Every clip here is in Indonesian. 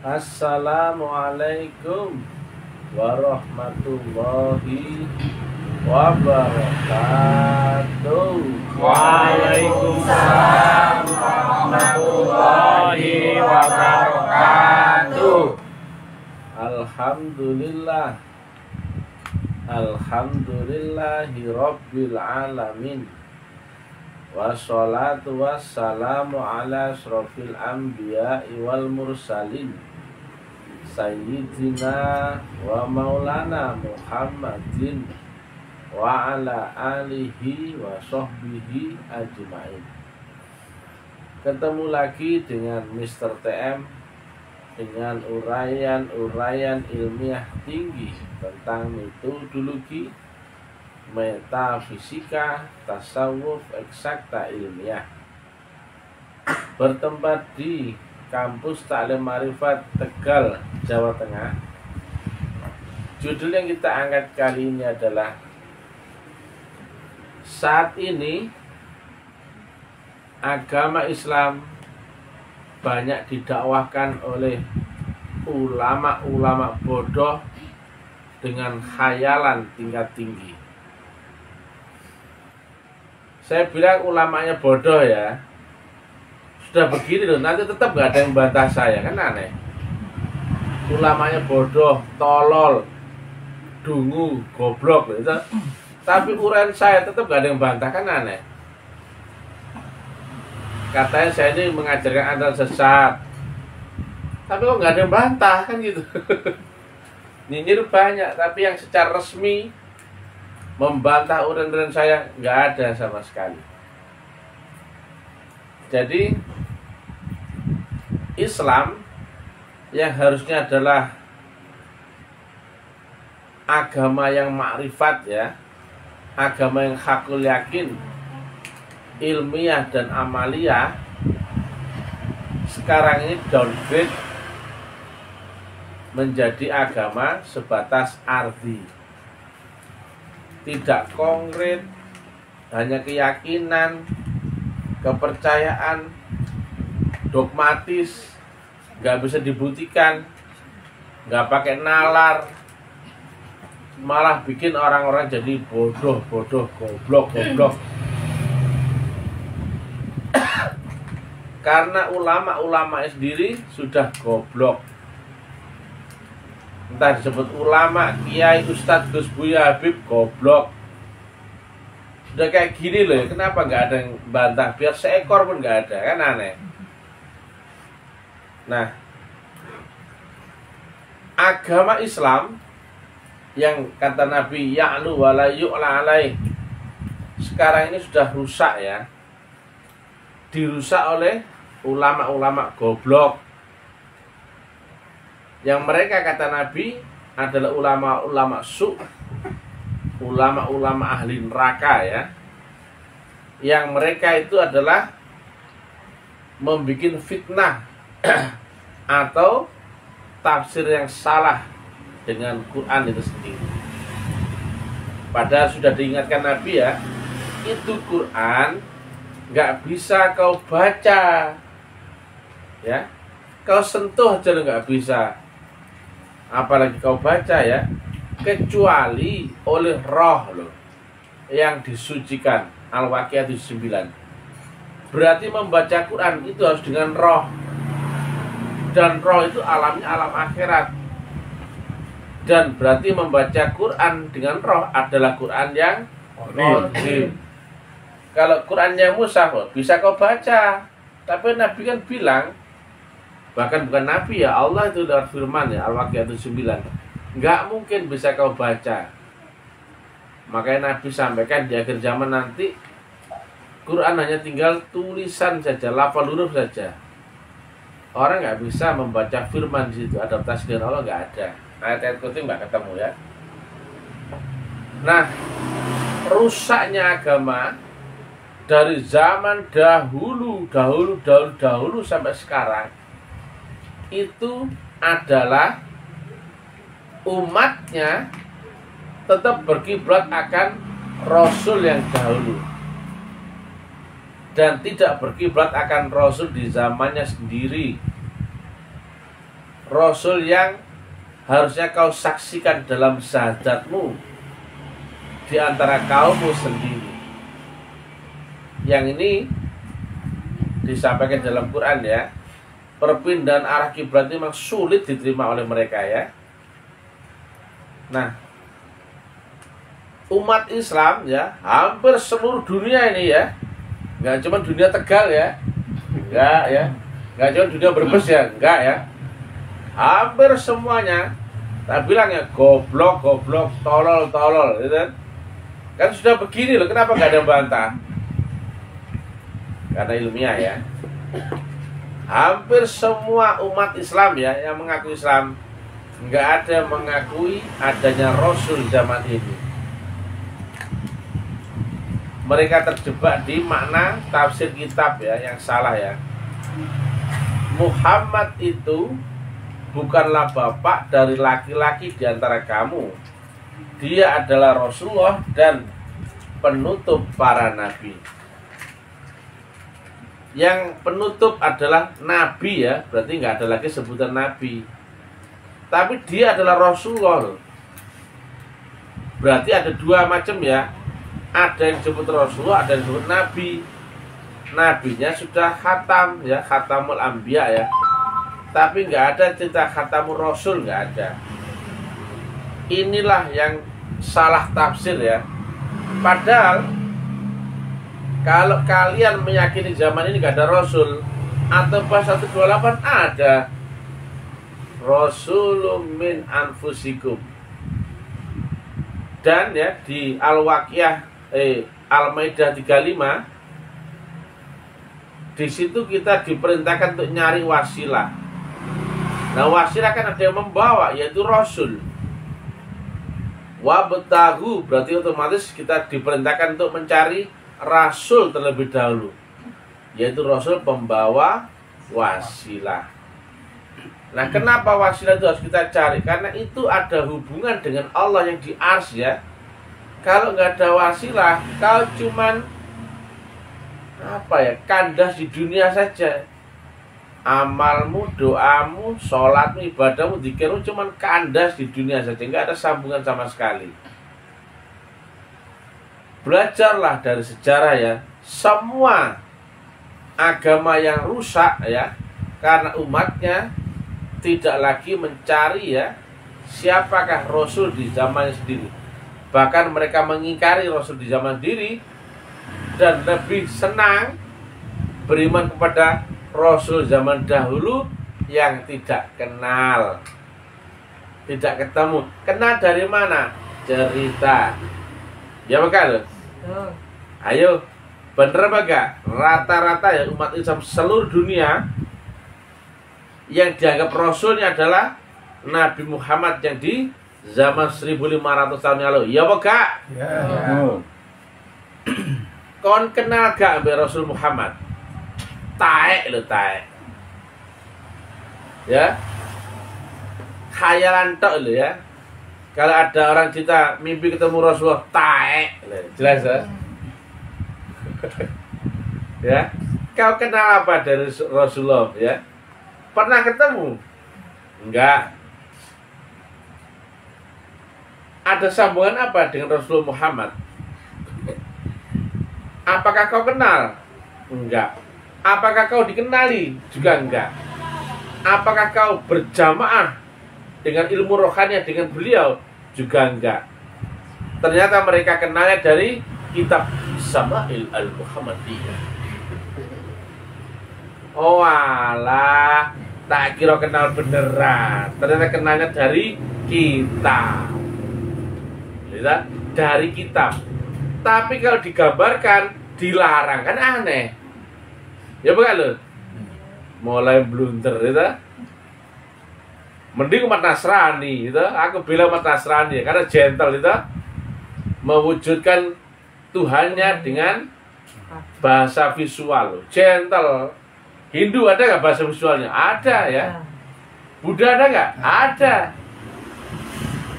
Assalamualaikum warahmatullahi wabarakatuh. Waalaikumsalam warahmatullahi wabarakatuh. Alhamdulillah, alhamdulillahi rabbil alamin. Wassalatu wassalamu ala asrofil anbiya'i wal mursalin Sayyidina wa maulana Muhammadin wa ala alihi wa sahbihi ajma'in. Ketemu lagi dengan Mr. TM dengan uraian ilmiah tinggi tentang metodologi, metafisika, tasawuf, eksakta ilmiah, bertempat di Kampus Taklim Ma'rifat Tegal, Jawa Tengah. Judul yang kita angkat kali ini adalah saat ini agama Islam banyak didakwahkan oleh ulama-ulama bodoh dengan khayalan tingkat tinggi. Saya bilang ulamanya bodoh ya. Sudah begini loh, nanti tetap gak ada yang bantah saya, kan aneh. Ulamanya bodoh, tolol, dungu, goblok gitu. Tapi uraian saya tetap gak ada yang bantah, kan aneh. Katanya saya ini mengajarkan Anda sesat, tapi kok gak ada yang bantah, kan gitu. Nyinyir banyak, tapi yang secara resmi membantah uraian saya gak ada sama sekali. Jadi Islam yang harusnya adalah agama yang makrifat ya, agama yang hakul yakin, ilmiah dan amaliyah, sekarang ini downgrade menjadi agama sebatas arti, tidak konkret, hanya keyakinan, kepercayaan, dogmatis, nggak bisa dibuktikan, nggak pakai nalar, malah bikin orang-orang jadi bodoh, goblok. Karena ulama-ulama sendiri sudah goblok. Entah disebut ulama, kiai, ustadz, Gus Buya Habib, goblok. Udah kayak gini loh, kenapa nggak ada yang bantah? Biar seekor pun nggak ada, kan aneh. Nah, agama Islam yang kata Nabi ya'lu wa la yu'la alaih, sekarang ini sudah rusak ya. Dirusak oleh ulama-ulama goblok. Yang mereka kata Nabi adalah ulama-ulama ulama-ulama ahli neraka ya, yang mereka itu adalah membuat fitnah atau tafsir yang salah dengan Quran itu sendiri. Padahal sudah diingatkan Nabi ya, itu Quran nggak bisa kau baca ya, kau sentuh aja lo nggak bisa, apalagi kau baca ya, kecuali oleh roh loh yang disucikan. Al-Waqiah 9. Berarti membaca Quran itu harus dengan roh, dan roh itu alamnya alam akhirat. Dan berarti membaca Quran dengan roh adalah Quran yang qadim. Kalau Quran yang mushaf bisa kau baca, tapi Nabi kan bilang, bahkan bukan Nabi ya, Allah itu lewat firman ya, Al-Waqiah 9, nggak mungkin bisa kau baca. Makanya Nabi sampaikan di akhir zaman nanti Quran hanya tinggal tulisan saja, lafal huruf saja. Orang nggak bisa membaca firman di situ, adaptasi dengan Allah nggak ada. Ayat-ayat kutip nggak ketemu ya. Nah, rusaknya agama dari zaman dahulu sampai sekarang itu adalah umatnya tetap berkiblat akan Rasul yang dahulu dan tidak berkiblat akan Rasul di zamannya sendiri. Rasul yang harusnya kau saksikan dalam syahadatmu di antara kaummu sendiri. Yang ini disampaikan dalam Quran ya. Perpindahan arah kiblat ini memang sulit diterima oleh mereka ya. Nah, umat Islam ya, hampir seluruh dunia ini ya, nggak cuma dunia Tegal ya, enggak ya, nggak cuma dunia Brebes ya, enggak ya, hampir semuanya, tak bilang ya, goblok, tolol, gitu kan? Kan sudah begini loh, kenapa nggak ada yang bantah? Karena ilmiah ya. Hampir semua umat Islam ya yang mengaku Islam, nggak ada yang mengakui adanya Rasul zaman ini. Mereka terjebak di makna tafsir kitab ya yang salah ya. Muhammad itu bukanlah bapak dari laki-laki di antara kamu. Dia adalah Rasulullah dan penutup para nabi. Yang penutup adalah nabi ya, berarti nggak ada lagi sebutan nabi. Tapi dia adalah Rasulullah. Berarti ada dua macam ya. Ada yang disebut Rasulullah, ada yang disebut nabi. Nabinya sudah khatam ya, khatamul anbiya ya. Tapi nggak ada cerita khatamul rasul, nggak ada. Inilah yang salah tafsir ya. Padahal kalau kalian meyakini zaman ini gak ada Rasul, atau pas 128 ada Rasulun min anfusikum. Dan ya di Al-Waqiah Al-Maidah 35, di situ kita diperintahkan untuk nyari wasilah. Nah, wasilah kan ada yang membawa, yaitu Rasul. Wabtahu berarti otomatis kita diperintahkan untuk mencari Rasul terlebih dahulu, yaitu Rasul pembawa wasilah. Nah, kenapa wasilah itu harus kita cari? Karena itu ada hubungan dengan Allah yang di Ars ya. Kalau nggak ada wasilah, kau cuman kandas di dunia saja. Amalmu, doamu, sholatmu, ibadahmu, dzikirmu cuman kandas di dunia saja, nggak ada sambungan sama sekali. Belajarlah dari sejarah ya. Semua agama yang rusak ya, karena umatnya tidak lagi mencari ya siapakah Rasul di zamannya sendiri. Bahkan mereka mengingkari Rasul di zaman sendiri dan lebih senang beriman kepada Rasul zaman dahulu yang tidak kenal, tidak ketemu. Kenal dari mana? Cerita. Ya bakal. Ayo, bener apa enggak? Rata-rata ya umat Islam seluruh dunia yang dianggap Rasulnya adalah Nabi Muhammad yang di zaman 1500 tahun yang lalu. Ya apa enggak? Ya. Kon kenal gak ambil Rasul Muhammad? Taek lo taek. Ya. Khayalan tok lo ya. Kalau ada orang kita mimpi ketemu Rasulullah, taek, jelas ya? Ya, kau kenal apa dari Rasulullah? Ya, pernah ketemu? Enggak. Ada sambungan apa dengan Rasulullah Muhammad? Apakah kau kenal? Enggak. Apakah kau dikenali? Juga enggak. Apakah kau berjamaah dengan ilmu rohaninya dengan beliau? Juga enggak. Ternyata mereka kenalnya dari kitab Sama'il Al-Muhammadiyah. Oh alah, tak kira kenal beneran. Ternyata kenalnya dari kitab. Lihat, dari kitab. Tapi kalau digambarkan dilarang, kan aneh. Ya bukan loh. Mulai blunder gitu. Mending umat Nasrani gitu. Aku bilang umat Nasrani karena gentle gitu. Mewujudkan Tuhannya dengan bahasa visual. Gentle. Hindu ada nggak bahasa visualnya? Ada ya. Buddha ada nggak? Ada.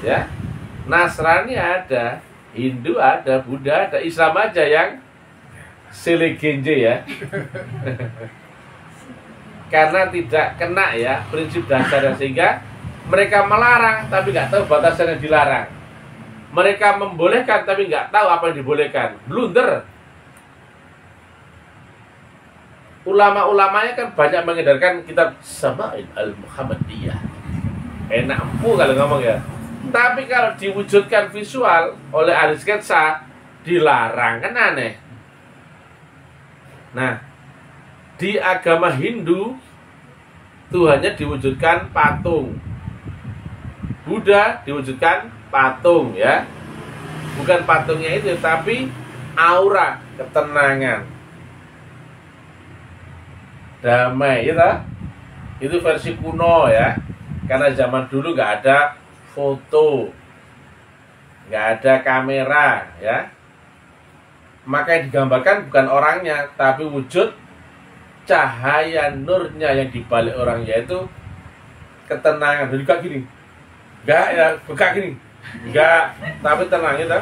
Ya. Nasrani ada, Hindu ada, Buddha ada, Islam aja yang selegenje ya. karena tidak kena ya prinsip dasarnya, sehingga mereka melarang tapi nggak tahu batasan yang dilarang. Mereka membolehkan tapi nggak tahu apa yang dibolehkan. Blunder. Ulama-ulamanya kan banyak mengedarkan kitab Sama'il al-Muhammadiyah. Enak empu kalau ngomong ya. Tapi kalau diwujudkan visual oleh ahli sketsa, dilarang, kan aneh. Nah, di agama Hindu Tuhannya diwujudkan patung. Buddha diwujudkan patung ya. Bukan patungnya itu, tapi aura ketenangan, damai gitu. Itu versi kuno ya. Karena zaman dulu nggak ada foto, nggak ada kamera ya. Maka yang digambarkan bukan orangnya, tapi wujud cahaya nurnya yang dibalik orangnya, itu ketenangan. Jadi kayak gini, enggak ya, buka gini, enggak, tapi tenang itu.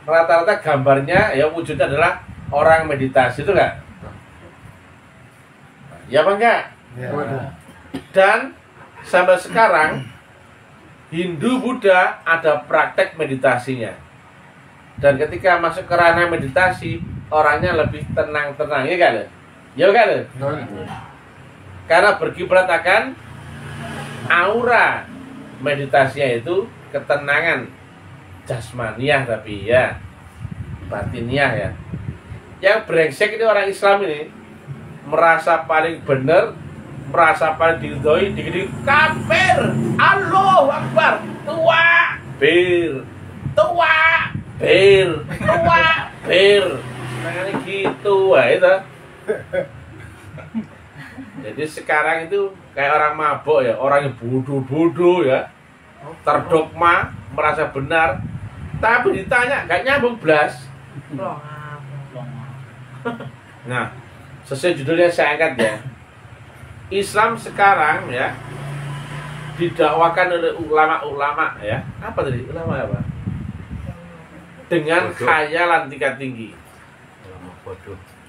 Rata-rata gambarnya ya wujudnya adalah orang meditasi, itu enggak? Ya apa enggak? Ya. Dan sampai sekarang Hindu Buddha ada praktek meditasinya. Dan ketika masuk ke ranah meditasi, orangnya lebih tenang-tenang, ya kan? Ya kan? Karena berkiblat akan aura meditasinya itu ketenangan jasmaniah, tapi ya batiniah ya. Yang brengsek ini orang Islam ini merasa paling benar, merasa paling diridhoi, dikit kafir, Allahu Akbar, tua, bir, tua, bir, tua, bir, nah gitu, wah itu. Jadi sekarang itu kayak orang mabok ya, orang yang bodoh-bodoh ya, terdogma, merasa benar, tapi ditanya gak nyambung blas. Nah, sesuai judulnya saya angkat ya, Islam sekarang ya didakwakan oleh ulama-ulama ya, apa tadi ulama apa? Dengan khayalan tingkat tinggi.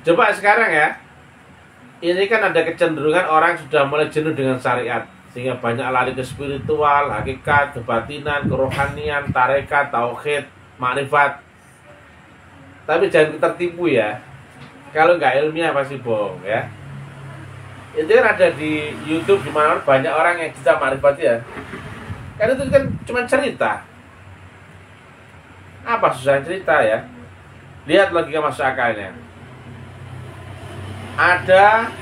Coba sekarang ya, ini kan ada kecenderungan orang sudah mulai jenuh dengan syariat, sehingga banyak lari ke spiritual, hakikat, kebatinan, kerohanian, tarekat, tauhid, makrifat. Tapi jangan tertipu ya. Kalau nggak ilmiah pasti bohong ya. Itu kan ada di YouTube, di mana banyak orang yang kita makrifat ya. Karena itu kan cuma cerita. Apa susah cerita ya? Lihat logika masuk akalnya. Ada,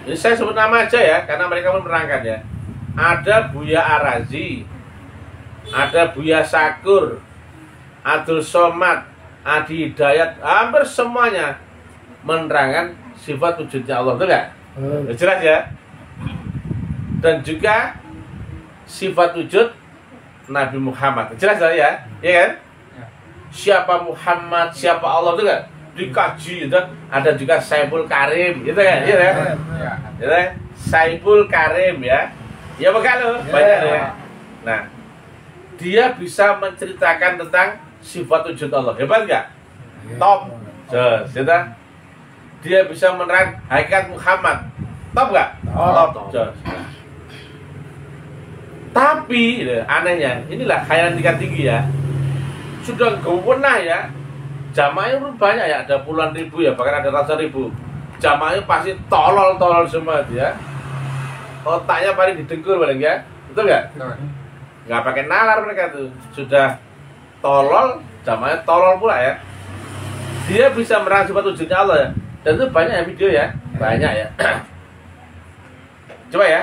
ini saya sebut nama aja ya, karena mereka pun menerangkan ya. Ada Buya Arazi, ada Buya Sakur, Abdul Somad, Adi Hidayat, hampir semuanya menerangkan sifat wujudnya Allah, betul nggak? Jelas ya. Dan juga sifat wujud Nabi Muhammad, jelas ya, ya kan? Siapa Muhammad, siapa Allah, betul nggak? Dikaji, gitu. Ada juga Saiful Karim, gitu kan? Gitu kan? Gitu kan? Saiful Karim ya. Ya begitu, banyak ya. Nah, dia bisa menceritakan tentang sifat wujud Allah, hebat nggak? Top, gitu. Dia bisa menerang hakikat Muhammad, top nggak? Top. Tapi anehnya, inilah khayalan tingkat tinggi ya. Sudah gewenah ya. Jamaahnya banyak ya, ada puluhan ribu ya, bahkan ada ratusan ribu. Jamaahnya pasti tolol-tolol semua dia. Otaknya paling didengkur paling ya, betul nggak? Nggak pakai nalar mereka tuh, sudah tolol, jamaahnya tolol pula ya. Dia bisa menerang sifat wujudnya Allah ya. Dan itu banyak ya video ya, banyak ya. Coba ya.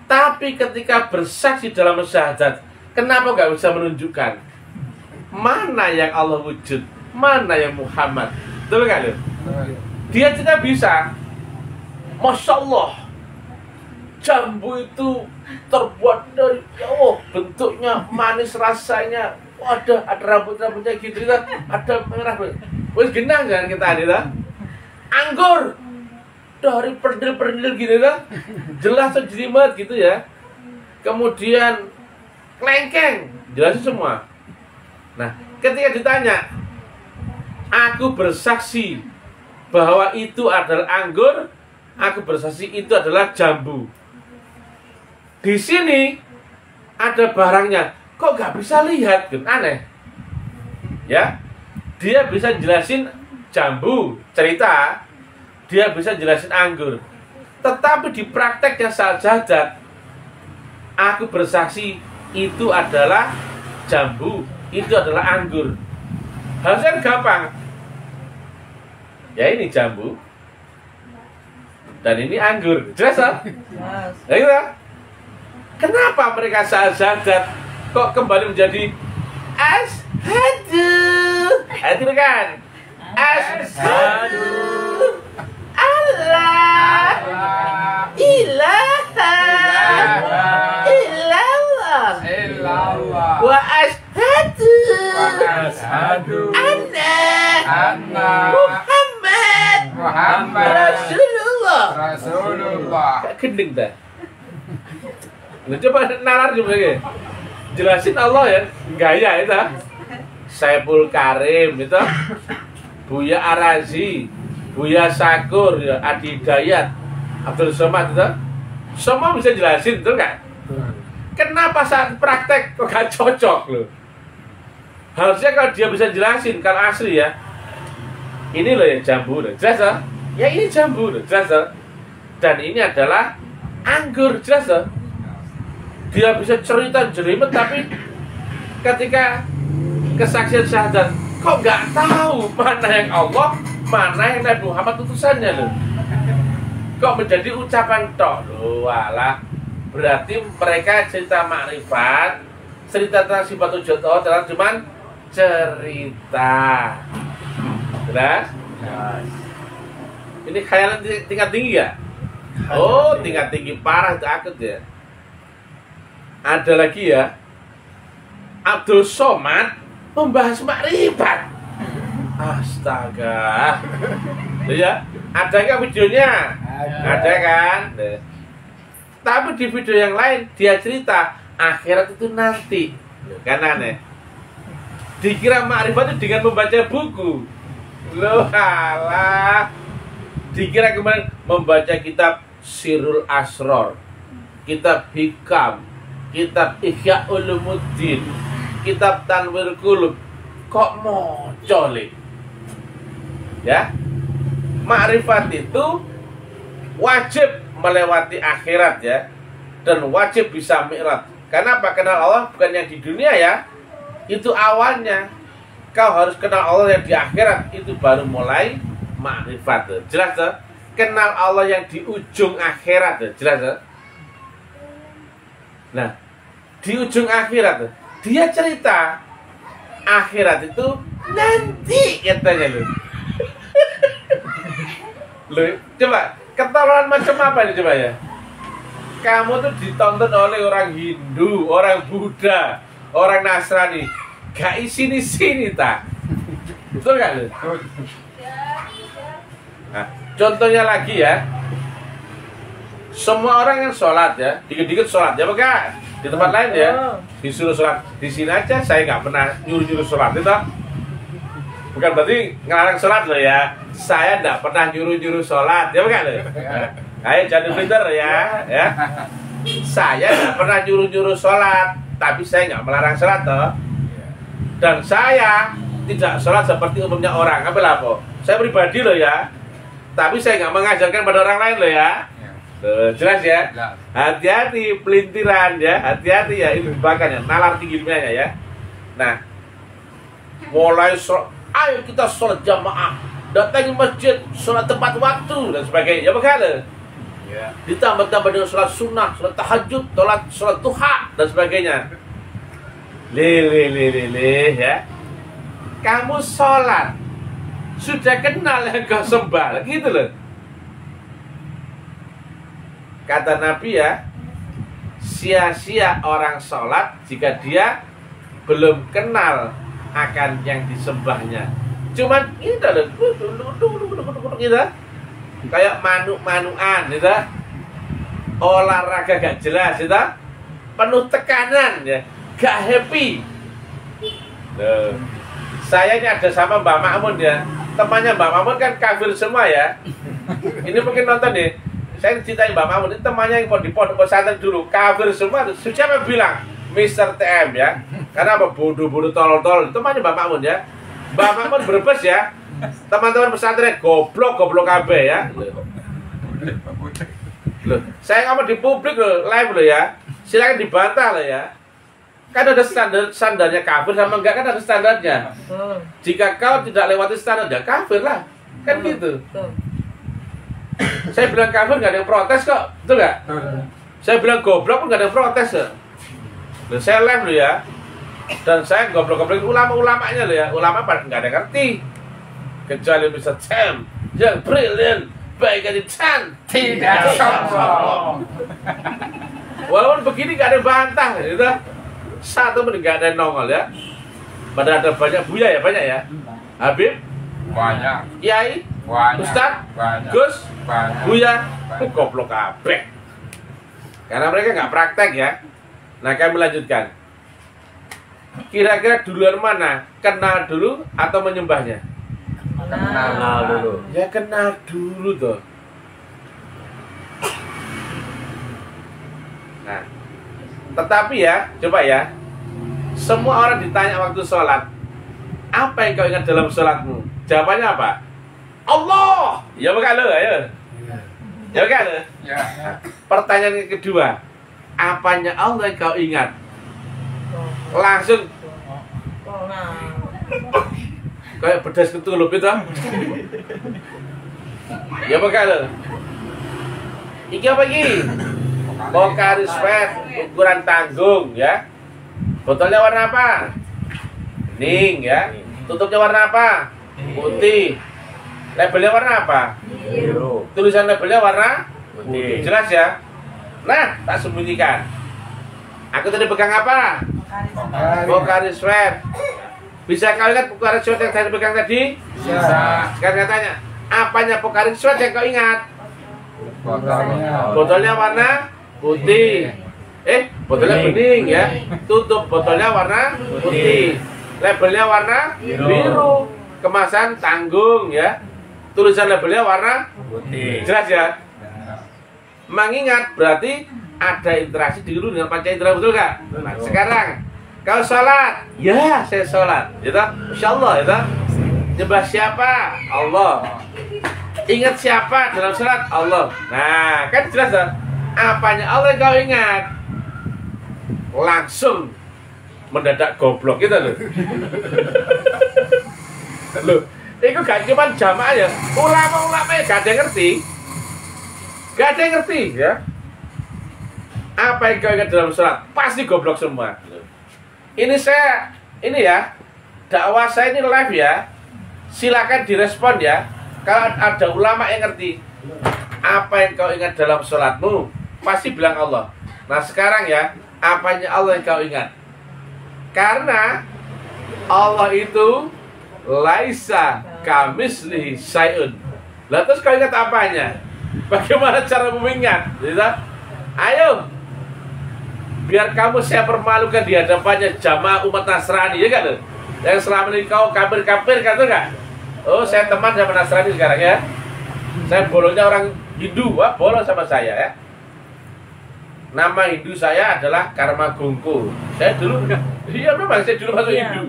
Tapi ketika bersaksi dalam syahadat, kenapa nggak bisa menunjukkan mana yang Allah wujud, mana yang Muhammad? Betul nggak loh? Dia tidak bisa. Masya Allah, jambu itu terbuat dari, ya Allah, bentuknya manis, rasanya, waduh, ada rambut-rambutnya gitu, ada merah. Wes genang kan kita ini lah. Anggur dari perdil-perdil gitu kan, jelas sejelimet gitu ya. Kemudian kelengkeng, jelas semua. Nah, ketika ditanya, aku bersaksi bahwa itu adalah anggur, aku bersaksi itu adalah jambu. Di sini ada barangnya, kok gak bisa lihat? Kan aneh. Ya, dia bisa jelasin jambu, cerita, dia bisa jelasin anggur. Tetapi di prakteknya sahadat, aku bersaksi itu adalah jambu, itu adalah anggur. Harusnya gampang. Ya ini jambu dan ini anggur. Jelas kan? Jelas. Ya, gitu. Kenapa mereka sahadat kok kembali menjadi ashadu? Itu kan? Ashadu Allah ilaha illallah wa ashadu anna Muhammad Rasulullah. Kayak gending dah. Nah, coba nalar juga ya. Jelasin Allah ya, gaya itu. Saiful Karim itu, Buya Arazi, Buya Sakur, ya, Adi Hidayat, Abdul Somad itu, semua bisa jelasin, betul nggak? Kenapa saat praktek kok gak cocok loh? Harusnya kalau dia bisa jelasin, kalau asli ya, ini loh yang jambu loh, jelas loh? Ya ini jambu loh, jelas loh? Dan ini adalah anggur, jelas loh? Dia bisa cerita jelimet, tapi ketika kesaksian syahadat kok nggak tahu mana yang Allah, mana yang Nabi Muhammad utusannya loh. Kok menjadi ucapan tok loh, walah. Berarti mereka cerita makrifat, cerita tentang sifat wujud Allah adalah cuman cerita. Jelas? Ini khayalan tingkat tinggi ya? Oh, tingkat tinggi parah, itu akut ya. Ada lagi ya, Abdul Somad membahas makrifat. Astaga. Ya, ada nggak videonya? Ada kan? Tapi di video yang lain dia cerita akhirat itu nanti. Kan aneh. Dikira makrifat itu dengan membaca buku. Loh alah. Dikira kemarin membaca kitab Sirul Asror, kitab Hikam, kitab Ihya Ulumuddin, kitab Tanwir Qulub. Kok mocole? Ya, makrifat itu wajib melewati akhirat ya, dan wajib bisa mi'raj. Karena apa? Kenal Allah bukan yang di dunia ya, itu awalnya. Kau harus kenal Allah yang di akhirat, itu baru mulai makrifat. Jelas tuh? Kenal Allah yang di ujung akhirat, jelas tuh? Nah, di ujung akhirat dia cerita akhirat itu nanti katanya loh. Loh, coba ketololan macam apa ini coba ya? Kamu tuh ditonton oleh orang Hindu, orang Buddha, orang Nasrani, gak sini tak? Betul gak loh? Nah, contohnya lagi ya, semua orang yang sholat ya, dikit-dikit sholat ya, bukan? Di tempat lain ya, disuruh sholat. Di sini aja saya nggak pernah nyuruh-nyuruh sholat itu. Bukan berarti ngelarang sholat loh ya. Saya nggak pernah nyuruh-nyuruh sholat, ya bukan loh. Ayo jangan filter ya, ya. Saya nggak pernah nyuruh-nyuruh sholat, tapi saya nggak melarang sholat toh. Dan saya tidak sholat seperti umumnya orang. Apa? Saya pribadi loh ya. Tapi saya nggak mengajarkan pada orang lain loh ya. Jelas ya? Hati-hati pelintiran ya, hati-hati ya, ini bahkan ya, nalar tinggi ilmiahnya ya. Nah, mulai sholat, ayo kita sholat jamaah, datangi masjid, sholat tepat waktu dan sebagainya, ya bagaimana? Ya. Ditambah-tambah dengan sholat sunnah, sholat tahajud, sholat duha dan sebagainya. Lele ya. Kamu sholat sudah kenal yang kau sembah, gitu loh. Kata Nabi ya, sia-sia orang sholat jika dia belum kenal akan yang disembahnya. Cuman ini dah gitu, kayak manuk-manukan gitu, olahraga gak jelas gitu, penuh tekanan ya, gak happy. Saya ini ada sama Mbak Makmun ya, temannya Mbak Mamun kan kafir semua ya. Ini mungkin nonton nih. Saya ceritain Mbak Mamun, ini temannya yang di pondok pesantren dulu kafir semua. Siapa yang bilang? Mr. TM ya. Karena apa? Bodoh-bodoh tolol-tolol. Temannya Mbak Mamun ya. Mbak Mamun Brebes ya. Teman-teman pesantren goblok kabeh ya. Loh, saya ngomong di publik loh, live loh ya. Silakan dibantah loh ya. Kan ada standarnya kafir sama enggak, kan ada standarnya. Jika kau tidak lewati standar, ya kafir lah. Kan gitu. Saya bilang kafir nggak ada yang protes kok, betul nggak? Saya bilang goblok pun nggak ada yang protes ya. Dan saya live loh ya. Dan saya goblok-goblok ulama-ulamanya loh ya. Ulama pada nggak ada yang ngerti. Kecuali bisa Sam yang brilliant, baik dari Chan tidak sombong. Walaupun begini nggak ada yang bantah gitu. Satu menit nggak ada yang nongol ya. Padahal ada banyak buya ya, banyak ya. Habib banyak, Kiai banyak, Ustaz banyak, Gus banyak, Buya banyak. goblok kabeh. Karena mereka nggak praktek ya. Nah, kami melanjutkan. Kira-kira duluan mana? Kenal dulu atau menyembahnya? Kenal dulu. Ya kenal dulu tuh. Nah, tetapi ya, coba ya. Semua orang ditanya waktu sholat, apa yang kau ingat dalam sholatmu? Jawabannya apa? Allah. Ya bukan lo, ayo. Ya bukan lo. Ya. Pertanyaan yang kedua, apanya Allah yang kau ingat? Langsung kayak pedas ketulup itu. Ya bukan lo. Iki apa iki? Pocari Sweat ukuran tanggung ya. Botolnya warna apa? Kuning ya. Tutupnya warna apa? Putih. Labelnya warna apa? Biru. Tulisan labelnya warna Putih. jelas ya. Nah, tak sembunyikan. Aku tadi pegang apa? Pocari Sweat. Bisa kau ingat Pocari Sweat yang saya pegang tadi? Bisa. Sekarang katanya, apanya Pocari Sweat yang kau ingat? Botolnya. Botolnya warna putih. Botolnya bening ya. Tutup botolnya warna putih. Labelnya warna biru. Kemasan tanggung ya. Tulisan labelnya warna Putih. jelas ya. Mengingat berarti ada interaksi dulu dengan panca indera, betul gak? Nah, sekarang kau sholat, ya saya sholat, gitu. Insya Allah, gitu. Nyembah siapa? Allah. Ingat siapa dalam sholat? Allah. Nah, kan jelas kan? Apanya Allah yang kau ingat? Langsung mendadak goblok gitu loh. Loh, itu gak cuma jamaah ya, ulama-ulama ya gak ada yang ngerti. Gak ada yang ngerti ya. Apa yang kau ingat dalam sholat? Pasti goblok semua. Ini ya, dakwah saya ini live ya. Silakan direspon ya. Kalau ada ulama yang ngerti apa yang kau ingat dalam sholatmu, pasti bilang Allah. Nah sekarang ya, apanya Allah yang kau ingat? Karena Allah itu laisa kamislihi syai'un. Lah terus kau ingat apanya? Bagaimana cara mengingat? Ayo, biar kamu saya permalukan di hadapannya jamaah umat Nasrani, ya kan? Yang selama ini kau kafir-kafir, kan tuh gak? Oh, saya teman sama Nasrani sekarang ya. Saya bolongnya orang Hindu, wah bolong sama saya ya. Nama Hindu saya adalah Karma Gungku. Saya dulu, iya memang saya dulu masuk Hindu.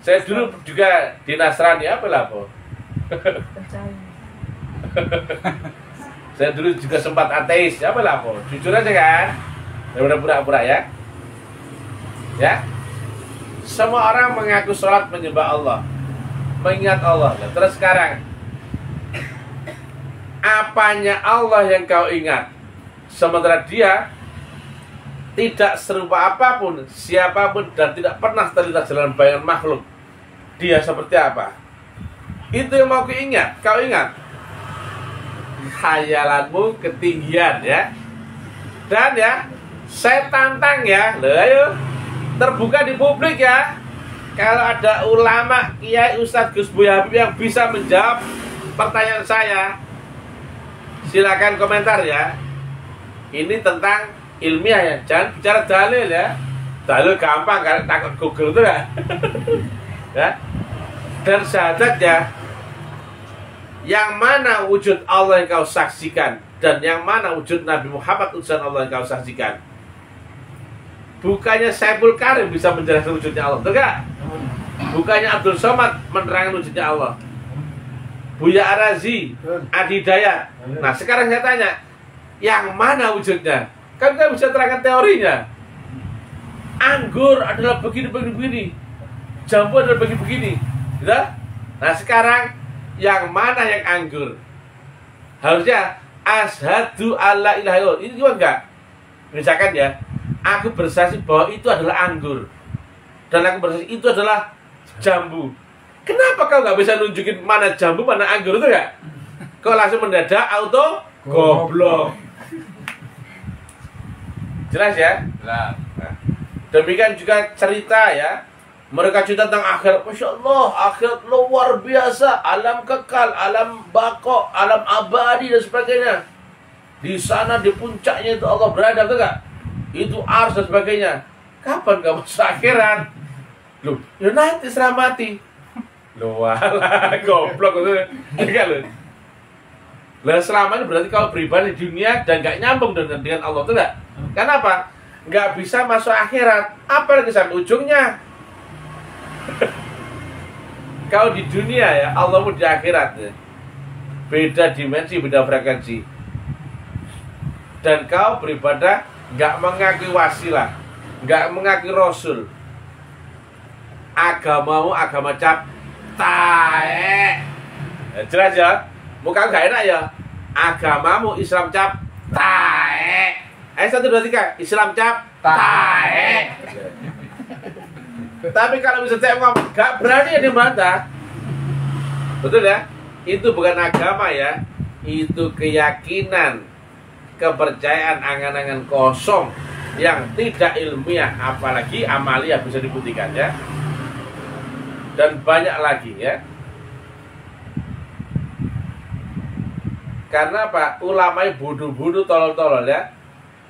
Saya dulu juga di Nasrani, apa lah po? Saya dulu juga sempat ateis, apa lah po? Jujur aja kan? Udah pura-pura ya. Ya. Semua orang mengaku sholat menyembah Allah, mengingat Allah. Terus sekarang, apanya Allah yang kau ingat? Sementara dia tidak serupa apapun, siapapun, dan tidak pernah terlintas dalam bayangan makhluk. Dia seperti apa? Itu yang mau kau ingat. Khayalanmu ketinggian ya. Dan ya, saya tantang ya, ayo terbuka di publik ya. Kalau ada ulama, kiai, ustadz, Gus Buya Habib yang bisa menjawab pertanyaan saya, silakan komentar ya. Ini tentang ilmiah ya, jangan bicara dalil ya. Dalil gampang, karena takut Google itu ya. Ya. Dan syahadatnya, yang mana wujud Allah yang kau saksikan dan yang mana wujud Nabi Muhammad utusan Allah yang kau saksikan. Bukannya Saiful Karim bisa menjelaskan wujudnya Allah, betul gak? Bukannya Abdul Somad menerangkan wujudnya Allah, Buya Arazi, Adi Dayat. Nah sekarang saya tanya, yang mana wujudnya? Kan kita bisa terangkan teorinya. Anggur adalah begini, jambu adalah begini, gitu? Nah sekarang yang mana yang anggur? Harusnya asyhadu alla ilaha illallah. Ini juga enggak? Misalkan ya, aku bersaksi bahwa itu adalah anggur dan aku bersaksi itu adalah jambu. Kenapa kau nggak bisa nunjukin mana jambu, mana anggur itu ya? Kau langsung mendadak auto goblok. Jelas ya? Jelas. Nah, demikian juga cerita ya. Mereka cerita tentang akhirat. Masya Allah, akhirat luar biasa. Alam kekal, alam bako, alam abadi dan sebagainya. Di sana di puncaknya itu Allah berada, betul nggak? Itu ars dan sebagainya. Kapan kamu masuk akhirat? Loh, ya nanti setelah mati. Loh, walah, goblok itu. Enggak loh. Lah selama ini berarti kalau beribadah di dunia dan nggak nyambung dengan Allah, itu nggak? Kenapa? Nggak bisa masuk akhirat. Apa lagi sampai ujungnya? Kalau di dunia ya, Allah mau di akhirat ya. Beda dimensi, beda frekuensi. Dan kau beribadah nggak mengakui wasilah, nggak mengakui rasul. Agamamu agama cap tae. Jelas ya? Muka nggak enak ya? Agamamu Islam cap tae. 1, 2, 3 Islam cap tae. Tapi kalau bisa saya ngomong nggak berani ya dibantah. Betul ya? Itu bukan agama ya. Itu keyakinan, kepercayaan, angan-angan kosong yang tidak ilmiah, apalagi amalia bisa dibuktikan ya. Dan banyak lagi ya. Karena apa? Ulamanya bodoh-bodoh, tolol-tolol ya.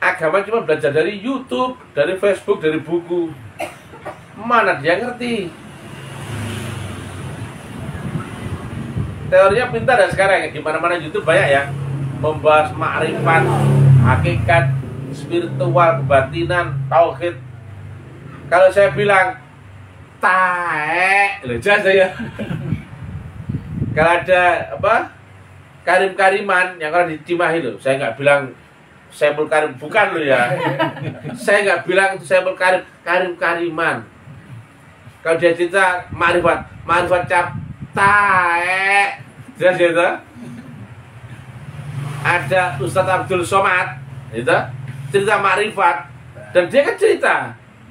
Agama cuma belajar dari YouTube, dari Facebook, dari buku. Mana dia ngerti? Teorinya pintar dan sekarang ya. Di mana-mana YouTube banyak ya. Membahas makrifat, hakikat, spiritual, kebatinan, tauhid. Kalau saya bilang tae, loh jelas saya. Kalau ada apa? Karim-kariman yang orang di Cimahi loh, saya nggak bilang Saiful Karim, bukan loh ya. Saya nggak bilang itu Saiful Karim, Karim-kariman. Kalau dia cerita makrifat cap tae, jelas ya itu. Ada Ustadz Abdul Somad, gitu, cerita makrifat, dan dia kan cerita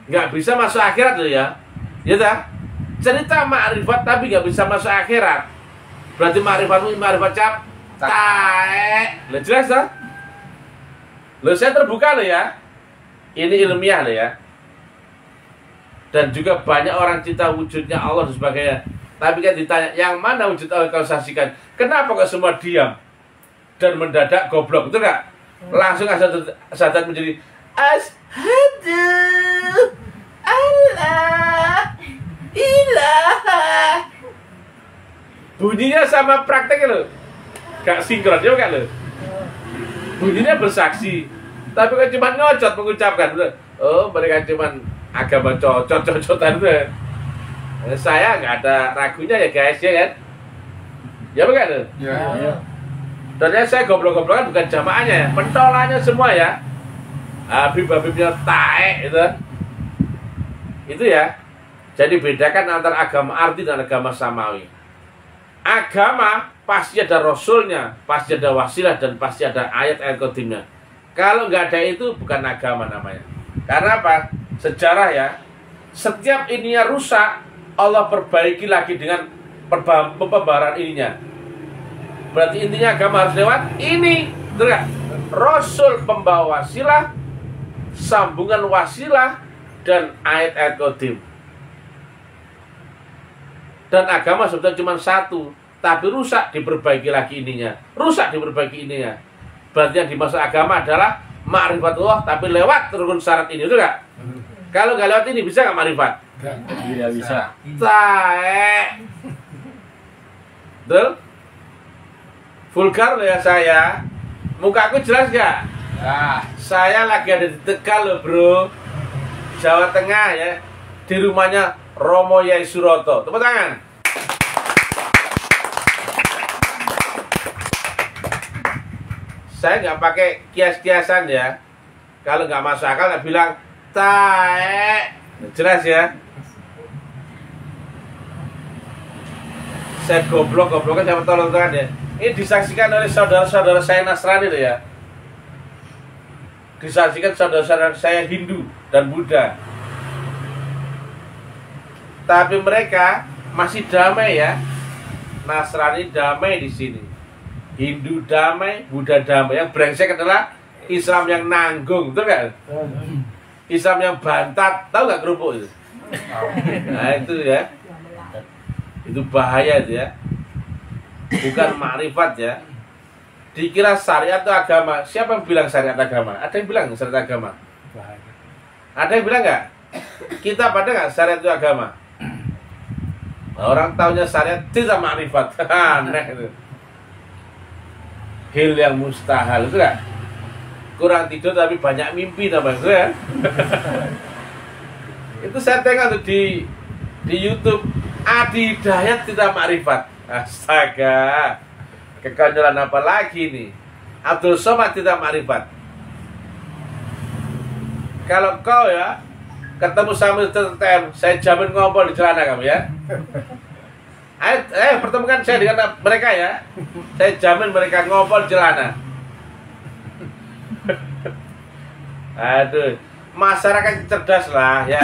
nggak bisa masuk akhirat loh ya, gitu. Cerita makrifat tapi nggak bisa masuk akhirat, berarti makrifatmu makrifat cap tae, lo jelas toh? Lo saya terbuka loh ya, ini ilmiah loh ya. Dan juga banyak orang cerita wujudnya Allah dan sebagainya, tapi kan ditanya yang mana wujud Allah kau saksikan? Kenapa kok semua diam? Dan mendadak goblok, betul nggak? Langsung syahadat menjadi asyhadu alla ilaha. Bunyinya sama prakteknya loh, gak sinkron juga loh. Bunyinya bersaksi, tapi kan cuma ngocot mengucapkan. Oh mereka cuma agama cocot-cocotan tuh. Saya nggak ada ragunya ya guys, ya kan? Ya bukan loh? Ya. Dan saya goblok-goblokan bukan jamaahnya ya, pentolanya semua ya. Habib-habibnya tae itu ya. Jadi bedakan antara agama arti dan agama samawi. Agama pasti ada rasulnya, pasti ada wasilah, dan pasti ada ayat-ayat qadimnya. Kalau nggak ada itu bukan agama namanya. Karena apa? Sejarah ya. Setiap ininya rusak, Allah perbaiki lagi dengan pembaharan ininya. Berarti intinya agama harus lewat ini, betul. Rasul pembawa wasilah, sambungan wasilah, dan ayat-ayat qadim. Dan agama sebetulnya cuma satu, tapi rusak diperbaiki lagi ininya, rusak diperbaiki ininya. Berarti yang dimaksud agama adalah ma'rifatullah, tapi lewat rukun syarat ini, betul gak? Kalau nggak lewat ini bisa nggak ma'rifat? Tidak bisa. Tae. Betul? Vulgar loh ya saya. Mukaku jelas gak? Ya. Saya lagi ada di Tegal loh bro, Jawa Tengah ya. Di rumahnya Romo Yai Suroto. Tepuk tangan. Saya nggak pakai kias-kiasan ya. Kalau nggak masuk akal nggak bilang tae. Jelas ya. Saya goblok-gobloknya sama tolong-tolongan ya. Ini disaksikan oleh saudara-saudara saya Nasrani loh ya. Disaksikan saudara-saudara saya Hindu dan Buddha. Tapi mereka masih damai ya. Nasrani damai di sini. Hindu damai, Buddha damai. Yang brengsek adalah Islam yang nanggung, betul nggak? Islam yang bantat, tahu nggak kerupuk itu? Nah itu ya. Itu bahaya itu ya. Bukan makrifat ya. Dikira syariat itu agama. Siapa yang bilang syariat agama? Ada yang bilang syariat agama? Ada yang bilang nggak? Kita pada nggak syariat itu agama? Orang taunya syariat tidak makrifat. Aneh itu. Hil yang mustahil itu kan? Kurang tidur tapi banyak mimpi namanya itu ya. Itu saya tengok tuh di YouTube. Adi Hidayat tidak makrifat. Astaga, kekonyolan apa lagi nih? Abdul Somad tidak makrifat. Kalau kau ya ketemu sama TTM, saya jamin ngompol di celana kamu ya. Ayo pertemukan saya dengan mereka ya. Saya jamin mereka ngompol di celana. Aduh, masyarakat cerdas lah ya.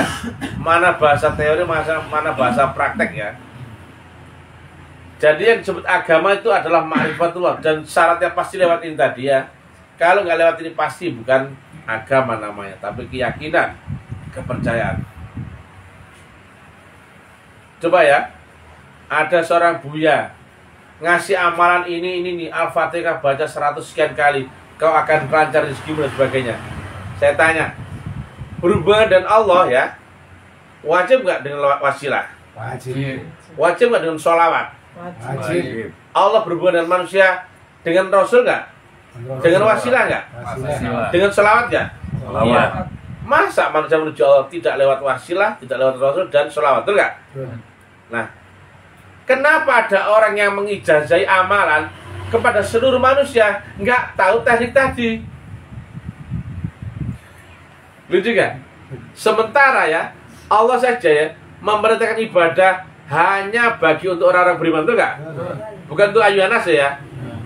Mana bahasa teori, mana bahasa praktek ya. Jadi yang disebut agama itu adalah ma'rifatullah. Dan syaratnya pasti lewat ini tadi ya. Kalau nggak lewat ini pasti bukan agama namanya, tapi keyakinan, kepercayaan. Coba ya. Ada seorang buya ngasih amalan ini nih, Al-Fatihah baca 100 sekian kali, kau akan lancar rezekimu dan sebagainya. Saya tanya, berhubungan dengan Allah ya, wajib nggak dengan wasilah? Wajib. Wajib nggak dengan sholawat? Wajib. Allah berhubungan dengan manusia dengan Rasul nggak? Dengan wasilah nggak? Wasilah. Dengan sholawat nggak? Sholawat. Iya. Masa manusia menuju Allah tidak lewat wasilah, tidak lewat Rasul dan sholawat, betul nggak? Nah, kenapa ada orang yang mengijazai amalan kepada seluruh manusia nggak tahu teknik tadi? Lucu kan? Sementara ya Allah saja ya memerintahkan ibadah hanya bagi untuk orang-orang beriman, betul nggak? Bukan untuk ayuhanas ya.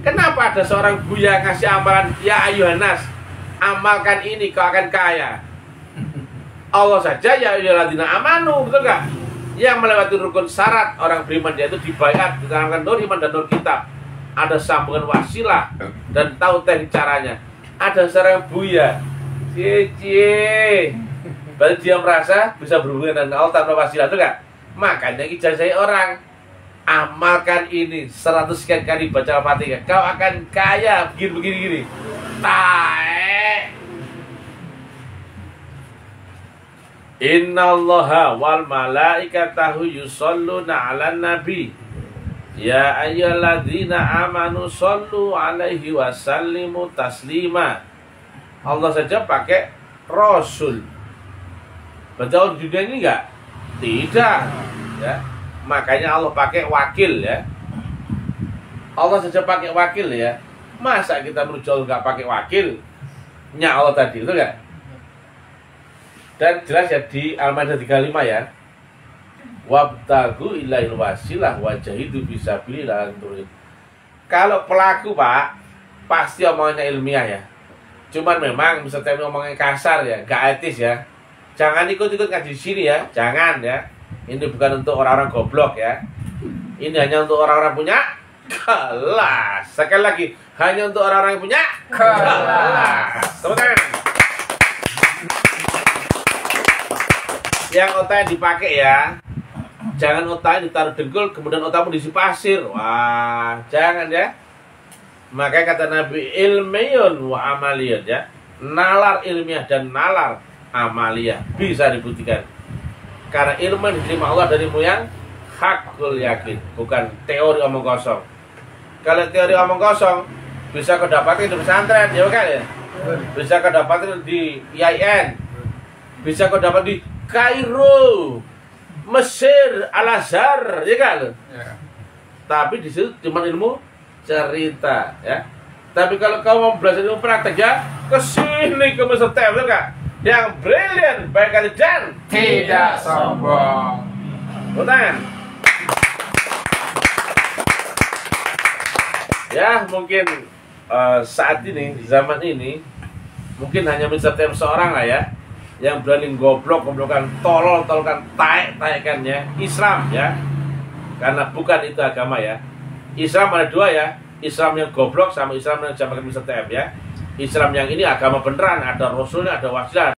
Kenapa ada seorang buya ngasih amalan, ya ayuhanas, amalkan ini kau akan kaya? Allah saja ya ayyuhalladzina amanu, betul nggak? Yang melewati rukun syarat orang beriman yaitu dibaiat, diterangkan nur iman dan nur kitab. Ada sambungan wasilah dan tahu teknik caranya. Ada seorang buya, cie, berarti dia merasa bisa berhubungan dengan Allah tanpa wasilah, itu kan? Makanya ijazah orang, amalkan ini 100 sekian kali baca Al-Fatihah, kau akan kaya begini. Tae. Innallaha wal malaikatahu yusholluna 'alan nabi. Ya ayyuhalladzina amanu shollu 'alaihi wa sallimu taslima. Allah saja pakai Rasul. Betul di dunia ini enggak? Tidak. Ya. Makanya Allah pakai wakil ya. Allah saja pakai wakil ya. Masa kita menuju Allah enggak pakai wakil? Nya Allah tadi itu enggak? Dan jelas ya di Al-Maidah 35 ya. Wabtagu ilaihil wasilah wajahidu fisabilillah. Kalau pelaku Pak pasti omongannya ilmiah ya. Cuman memang misalnya ngomongnya kasar ya, gak etis ya. Jangan ikut-ikut ngaji di sini ya, jangan ya. Ini bukan untuk orang-orang goblok ya. Ini hanya untuk orang-orang punya kelas. Sekali lagi, hanya untuk orang-orang yang punya kelas. Tepuk tangan. Yang otaknya dipakai ya. Jangan otaknya ditaruh dengkul, kemudian otakmu diisi pasir. Wah, jangan ya. Makanya kata Nabi, ilmiyun wa amaliyun ya. Nalar ilmiah dan nalar amaliyah bisa dibuktikan. Karena ilmu yang diterima Allah darimu yang hakul yakin, bukan teori omong kosong. Kalau teori omong kosong bisa kau dapatin di pesantren, ya kan ya? Bisa kau dapatin di IAIN, bisa kau dapat di Kairo, Mesir, Al-Azhar, ya kan? Ya. Tapi di situ cuma ilmu cerita, ya. Tapi kalau kau mau belajar ilmu praktek ya, kesini ke Mr. Tem, ya kan? Yang brilian, baik hati dan Tidak sombong. tepuk tangan. Ya mungkin saat ini, zaman ini, mungkin hanya Mr. Tem seorang lah ya, yang berani goblokan, tolol-tololkan, taek-taekannya Islam ya. Karena bukan itu agama ya. Islam ada dua ya, Islam yang goblok sama Islam yang jamakan Mr. Tem ya. Islam yang ini agama beneran, ada Rasulnya, ada wasilah.